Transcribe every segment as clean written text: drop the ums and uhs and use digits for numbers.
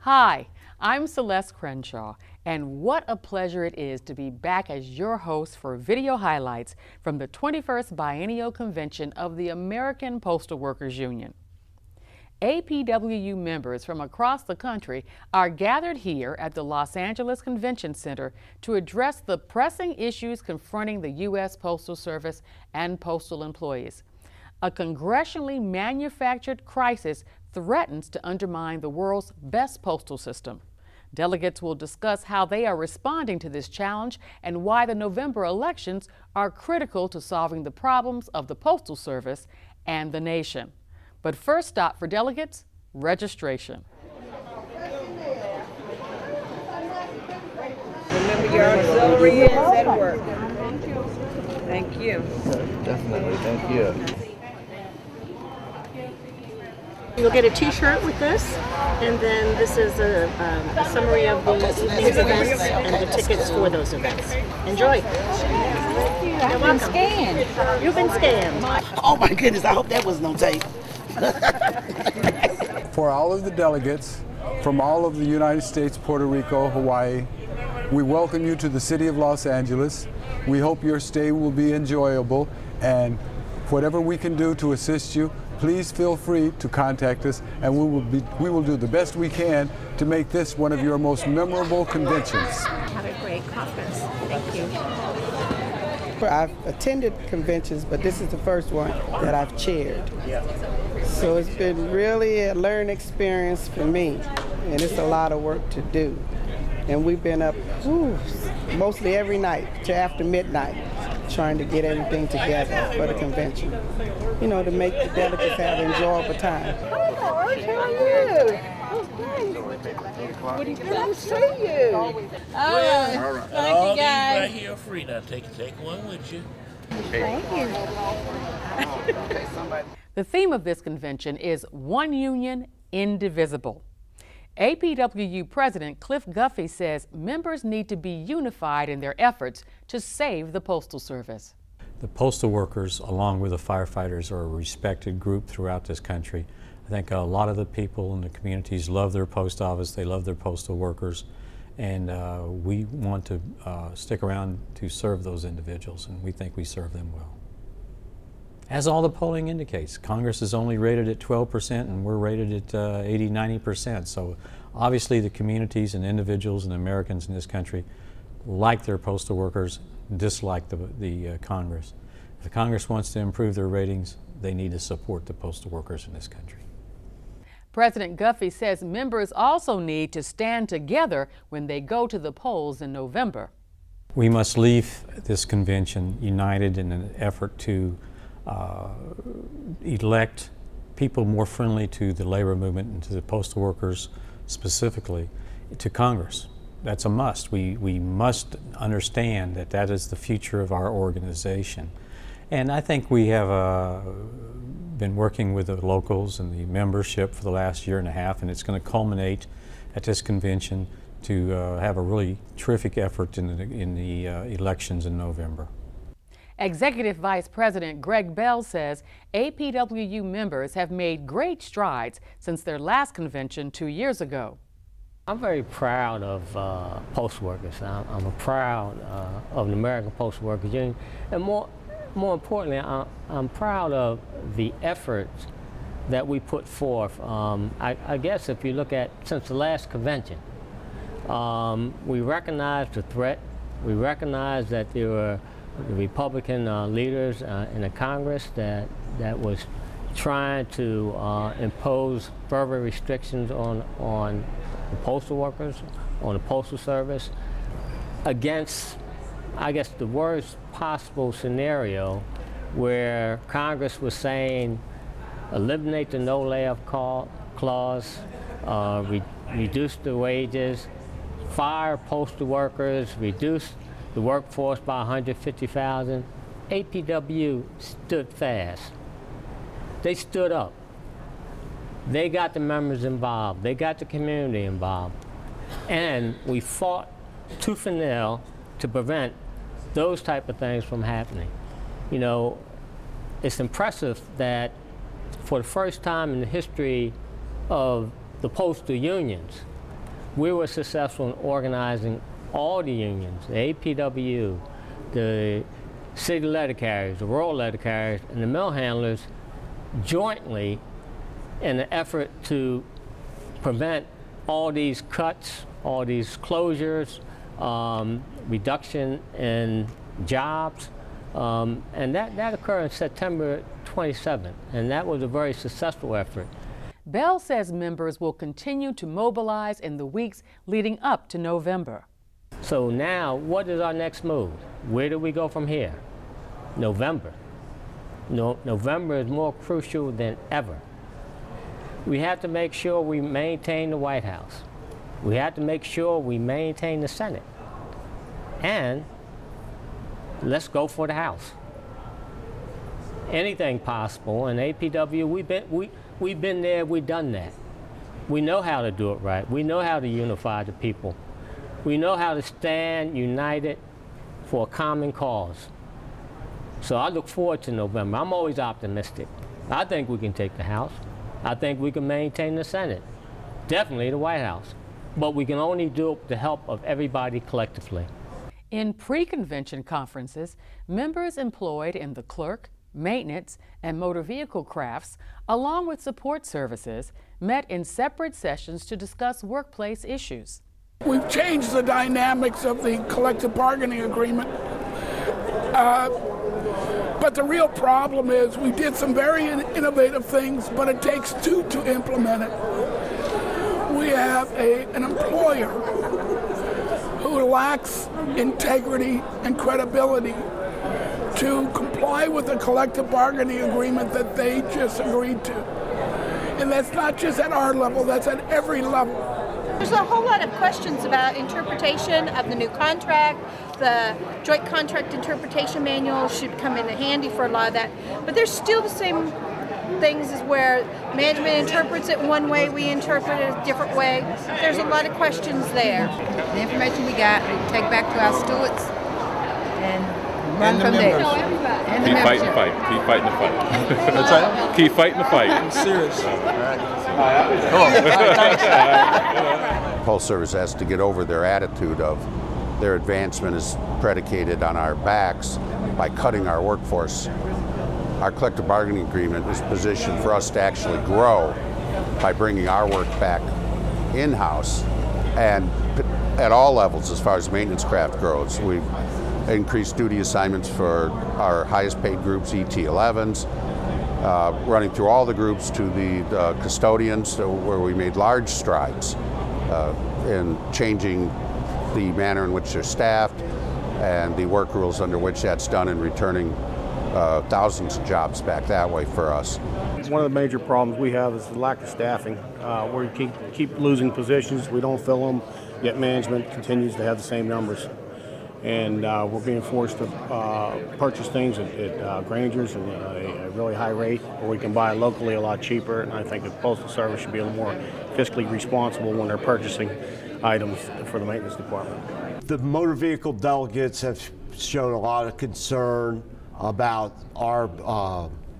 Hi, I'm Celeste Crenshaw, and what a pleasure it is to be back as your host for video highlights from the 21st Biennial Convention of the American Postal Workers Union. APWU members from across the country are gathered here at the Los Angeles Convention Center to address the pressing issues confronting the U.S. Postal Service and postal employees. A congressionally manufactured crisis threatens to undermine the world's best postal system. Delegates will discuss how they are responding to this challenge and why the November elections are critical to solving the problems of the Postal Service and the nation. But first stop for delegates, registration. Remember your auxiliary is at work. Thank you. Definitely, thank you. You'll get a t-shirt with this, and then this is a summary of the evening's events and the tickets for those events. Enjoy. Thank you. I've been scanned. You've been scanned. Oh my goodness, I hope that was no tape. For all of the delegates from all of the United States, Puerto Rico, Hawaii, we welcome you to the city of Los Angeles. We hope your stay will be enjoyable, and whatever we can do to assist you, please feel free to contact us, and we will do the best we can to make this one of your most memorable conventions. Have a great conference. Thank you. I've attended conventions, but this is the first one that I've chaired. So it's been really a learning experience for me, and it's a lot of work to do. And we've been up mostly every night to after midnight trying to get everything together for the convention. You know, to make the delegates have an enjoyable time. Hello, Arch, how are you? Oh, great. Good to see you. All right. Thank you, guys. Right here are free. Now take one with you. Thank you. The theme of this convention is One Union, Indivisible. APWU President Cliff Guffey says members need to be unified in their efforts to save the Postal Service. The postal workers, along with the firefighters, are a respected group throughout this country. I think a lot of the people in the communities love their post office, they love their postal workers, and we want to stick around to serve those individuals, and we think we serve them well. As all the polling indicates, Congress is only rated at 12% and we're rated at 80–90%. So obviously the communities and individuals and Americans in this country like their postal workers, dislike the Congress. If the Congress wants to improve their ratings, they need to support the postal workers in this country. President Guffey says members also need to stand together when they go to the polls in November. We must leave this convention united in an effort to elect people more friendly to the labor movement and to the postal workers specifically, to Congress. That's a must. We must understand that that is the future of our organization. And I think we have been working with the locals and the membership for the last year and a half, and it's going to culminate at this convention to have a really terrific effort in the elections in November. Executive Vice President Greg Bell says APWU members have made great strides since their last convention 2 years ago. I'm very proud of postal workers. I'm proud of the American Postal Workers Union, and more importantly, I'm proud of the efforts that we put forth. I guess if you look at since the last convention, we recognized the threat. We recognized that there were the Republican leaders in the Congress that was trying to impose further restrictions on the postal workers, on the Postal Service, against, I guess, the worst possible scenario where Congress was saying eliminate the no layoff clause, reduce the wages, fire postal workers, reduce the workforce by 150,000. APWU stood fast. They stood up. They got the members involved. They got the community involved. And we fought tooth and nail to prevent those type of things from happening. You know, it's impressive that for the first time in the history of the postal unions, We were successful in organizing all the unions, the APWU, the city letter carriers, the rural letter carriers, and the mill handlers jointly in an effort to prevent all these cuts, all these closures, reduction in jobs, and that occurred on September 27th, and that was a very successful effort. Bell says members will continue to mobilize in the weeks leading up to November. So now, what is our next move? Where do we go from here? November. November is more crucial than ever. We have to make sure we maintain the White House. We have to make sure we maintain the Senate. And let's go for the House. Anything possible. In APW, we've been there, we've done that. We know how to do it right. We know how to unify the people. We know how to stand united for a common cause. So I look forward to November. I'm always optimistic. I think we can take the House. I think we can maintain the Senate. Definitely the White House. But we can only do it with the help of everybody collectively. In pre-convention conferences, members employed in the clerk, maintenance, and motor vehicle crafts, along with support services, met in separate sessions to discuss workplace issues. We've changed the dynamics of the collective bargaining agreement. But the real problem is we did some very innovative things, but it takes two to implement it. We have an employer who lacks integrity and credibility to comply with the collective bargaining agreement that they just agreed to. And that's not just at our level, that's at every level. There's a whole lot of questions about interpretation of the new contract. The joint contract interpretation manual should come in handy for a lot of that. But there's still the same things as where management interprets it one way, we interpret it a different way. There's a lot of questions there. The information we got, we take back to our stewards and run from there. And Keep fighting the fight. Keep fighting the fight. What's that? Keep fighting the fight. I'm serious. Postal Service has to get over their attitude of their advancement is predicated on our backs by cutting our workforce. Our collective bargaining agreement is positioned for us to actually grow by bringing our work back in-house and at all levels as far as maintenance craft grows. We've increased duty assignments for our highest paid groups, ET11s, running through all the groups to the custodians, where we made large strides in changing the manner in which they're staffed and the work rules under which that's done, and returning thousands of jobs back that way for us. One of the major problems we have is the lack of staffing. We keep losing positions, we don't fill them, yet management continues to have the same numbers. And we're being forced to purchase things at Granger's at a really high rate, where we can buy locally a lot cheaper. And I think the Postal Service should be a little more fiscally responsible when they're purchasing items for the maintenance department. The motor vehicle delegates have shown a lot of concern about our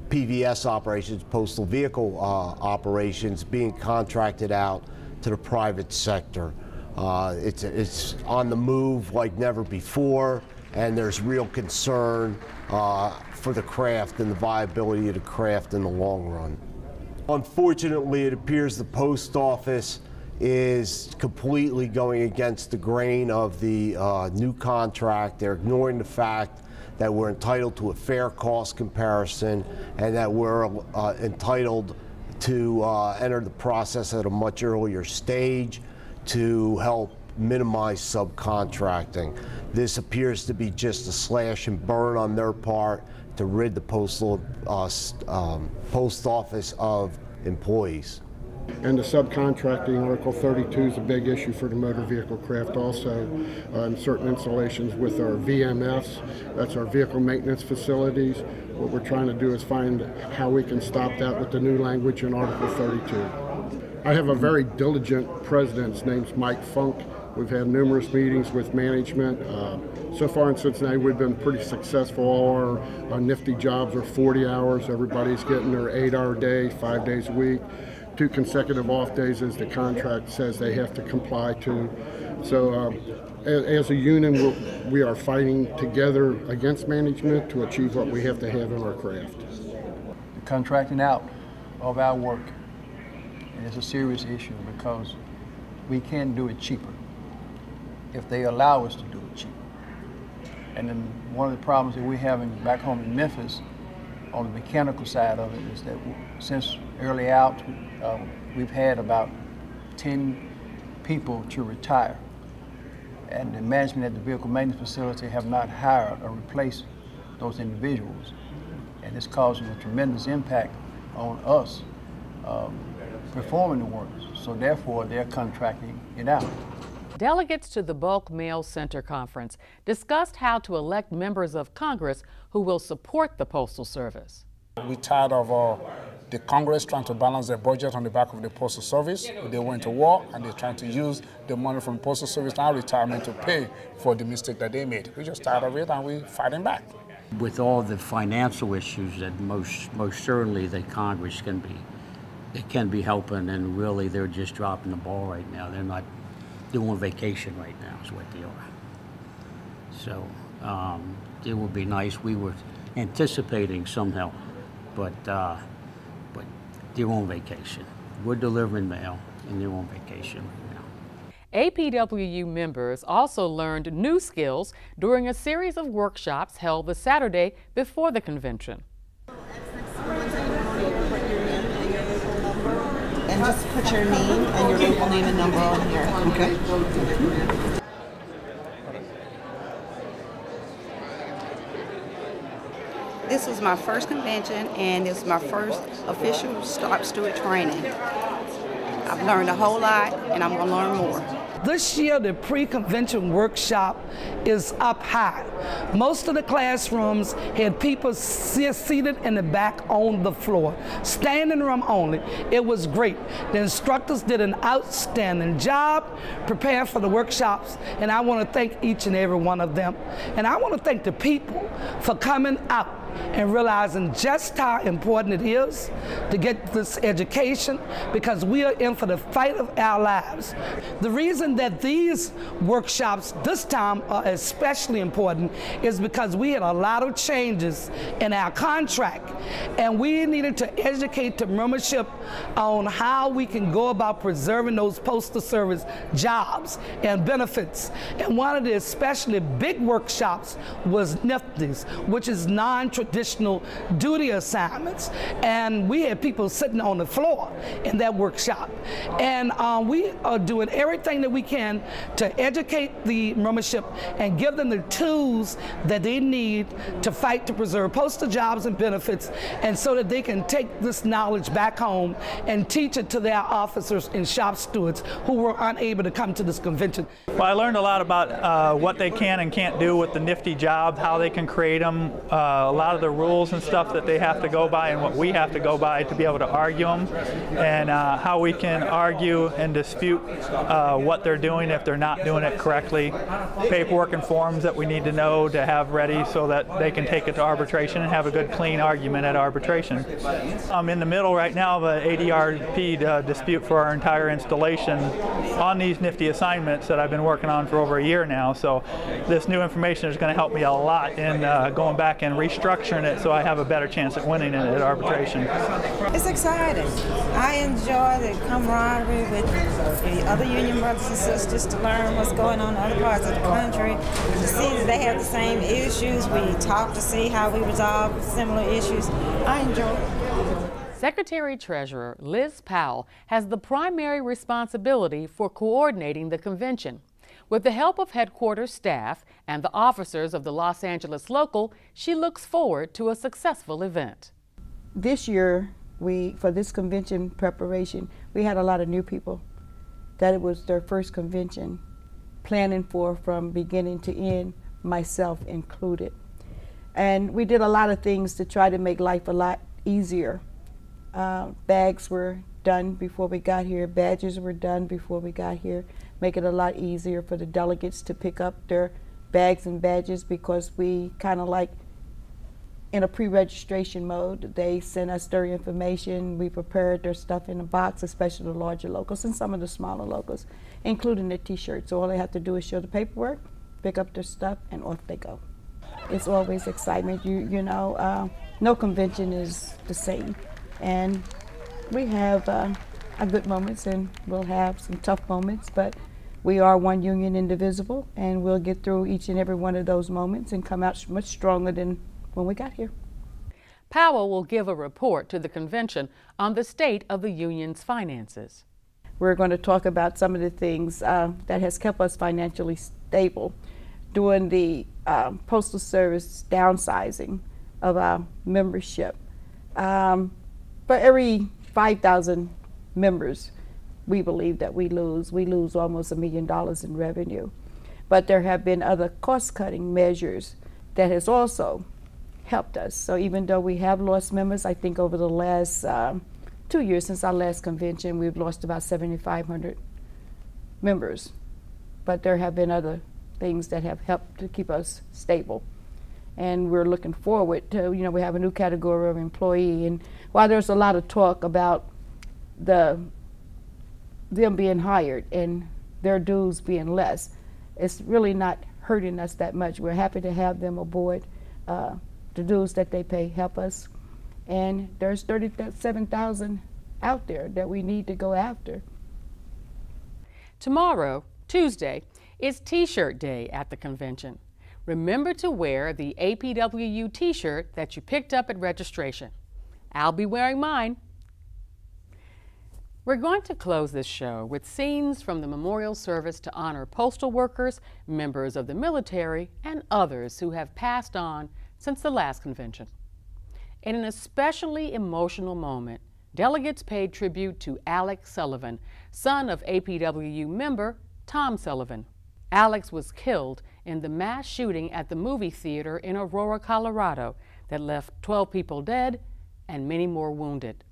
PVS operations, postal vehicle operations, being contracted out to the private sector. It's on the move like never before, and there's real concern for the craft and the viability of the craft in the long run. Unfortunately, it appears the post office is completely going against the grain of the new contract. They're ignoring the fact that we're entitled to a fair cost comparison and that we're entitled to enter the process at a much earlier stage to help minimize subcontracting. This appears to be just a slash and burn on their part to rid the post office of employees. And the subcontracting, Article 32 is a big issue for the motor vehicle craft also. In certain installations with our VMFs, that's our vehicle maintenance facilities. What we're trying to do is find how we can stop that with the new language in Article 32. I have a very diligent president. His name's Mike Funk. We've had numerous meetings with management. So far in Cincinnati, we've been pretty successful. All our nifty jobs are 40 hours. Everybody's getting their 8-hour day, 5 days a week. 2 consecutive off days as the contract says they have to comply to. So as a union, we are fighting together against management to achieve what we have to have in our craft. The contracting out of our work is a serious issue because we can do it cheaper if they allow us to do it cheaper. And then one of the problems that we're having back home in Memphis on the mechanical side of it is that since early out, we've had about 10 people to retire. And the management at the vehicle maintenance facility have not hired or replaced those individuals. And it's causing a tremendous impact on us performing the work. So therefore, they're contracting it out. Delegates to the Bulk Mail Center Conference discussed how to elect members of Congress who will support the Postal Service. We're tired of the Congress trying to balance their budget on the back of the Postal Service. They went to war and they're trying to use the money from the Postal Service and our retirement to pay for the mistake that they made. We're just tired of it and we're fighting back. With all the financial issues that most certainly the Congress can be helping, and really they're just dropping the ball right now. They're not doing vacation right now is what they are. So it would be nice. We were anticipating some help, but they're on vacation. We're delivering mail, and they're on vacation right now. APWU members also learned new skills during a series of workshops held the Saturday before the convention. And just put your name and your local name and number on here. Okay. This was my first convention, and it's my first official Sharp Steward training. I've learned a whole lot, and I'm going to learn more. This year, the pre-convention workshop is up high. Most of the classrooms had people seated in the back on the floor, standing room only. It was great. The instructors did an outstanding job preparing for the workshops, and I want to thank each and every one of them. And I want to thank the people for coming out and realizing just how important it is to get this education, because we are in for the fight of our lives. The reason that these workshops this time are especially important is because we had a lot of changes in our contract, and we needed to educate the membership on how we can go about preserving those Postal Service jobs and benefits. And one of the especially big workshops was NIFTIs, which is non-traditional duty assignments. And we had people sitting on the floor in that workshop. And we are doing everything that we can to educate the membership and give them the tools that they need to fight to preserve postal jobs and benefits, and so that they can take this knowledge back home and teach it to their officers and shop stewards who were unable to come to this convention. Well, I learned a lot about what they can and can't do with the nifty job, how they can create them, a lot of the rules and stuff that they have to go by and what we have to go by to be able to argue them, and how we can argue and dispute what they're doing if they're not doing it correctly, paperwork and forms that we need to know to have ready so that they can take it to arbitration and have a good clean argument at arbitration. I'm in the middle right now of an ADRP dispute for our entire installation on these nifty assignments that I've been working on for over a year now, so this new information is going to help me a lot in going back and restructuring it so I have a better chance at winning it at arbitration. It's exciting. I enjoy the camaraderie with the other union brothers and sisters to learn what's going on in other parts of the country, to see that they have the same issues. We talk to see how we resolve similar issues. I enjoy it. Secretary-Treasurer Liz Powell has the primary responsibility for coordinating the convention. With the help of headquarters staff and the officers of the Los Angeles local, she looks forward to a successful event. This year, for this convention preparation, we had a lot of new people. That it was their first convention, planning for from beginning to end, myself included. And we did a lot of things to try to make life a lot easier. Bags were done before we got here, badges were done before we got here, make it a lot easier for the delegates to pick up their bags and badges, because we kind of like in a pre-registration mode. They send us their information. We prepared their stuff in a box, especially the larger locals and some of the smaller locals, including the t-shirts. So all they have to do is show the paperwork, pick up their stuff, and off they go. It's always excitement. You know, no convention is the same. And we have our good moments, and we'll have some tough moments, but we are one union indivisible, and we'll get through each and every one of those moments and come out much stronger than when we got here. Powell will give a report to the convention on the state of the union's finances. We're going to talk about some of the things that has kept us financially stable during the Postal Service downsizing of our membership. For every 5,000 members, we believe that we lose almost $1 million in revenue. But there have been other cost-cutting measures that has also helped us. So even though we have lost members, I think over the last 2 years since our last convention, we've lost about 7,500 members. But there have been other things that have helped to keep us stable. And we're looking forward to, you know, we have a new category of employee. And while there's a lot of talk about them being hired and their dues being less, it's really not hurting us that much. We're happy to have them aboard. The dues that they pay help us. And there's 37,000 out there that we need to go after. Tomorrow, Tuesday, is T-shirt day at the convention. Remember to wear the APWU T-shirt that you picked up at registration. I'll be wearing mine. We're going to close this show with scenes from the memorial service to honor postal workers, members of the military, and others who have passed on since the last convention. In an especially emotional moment, delegates paid tribute to Alex Sullivan, son of APWU member Tom Sullivan. Alex was killed in the mass shooting at the movie theater in Aurora, Colorado, that left 12 people dead and many more wounded.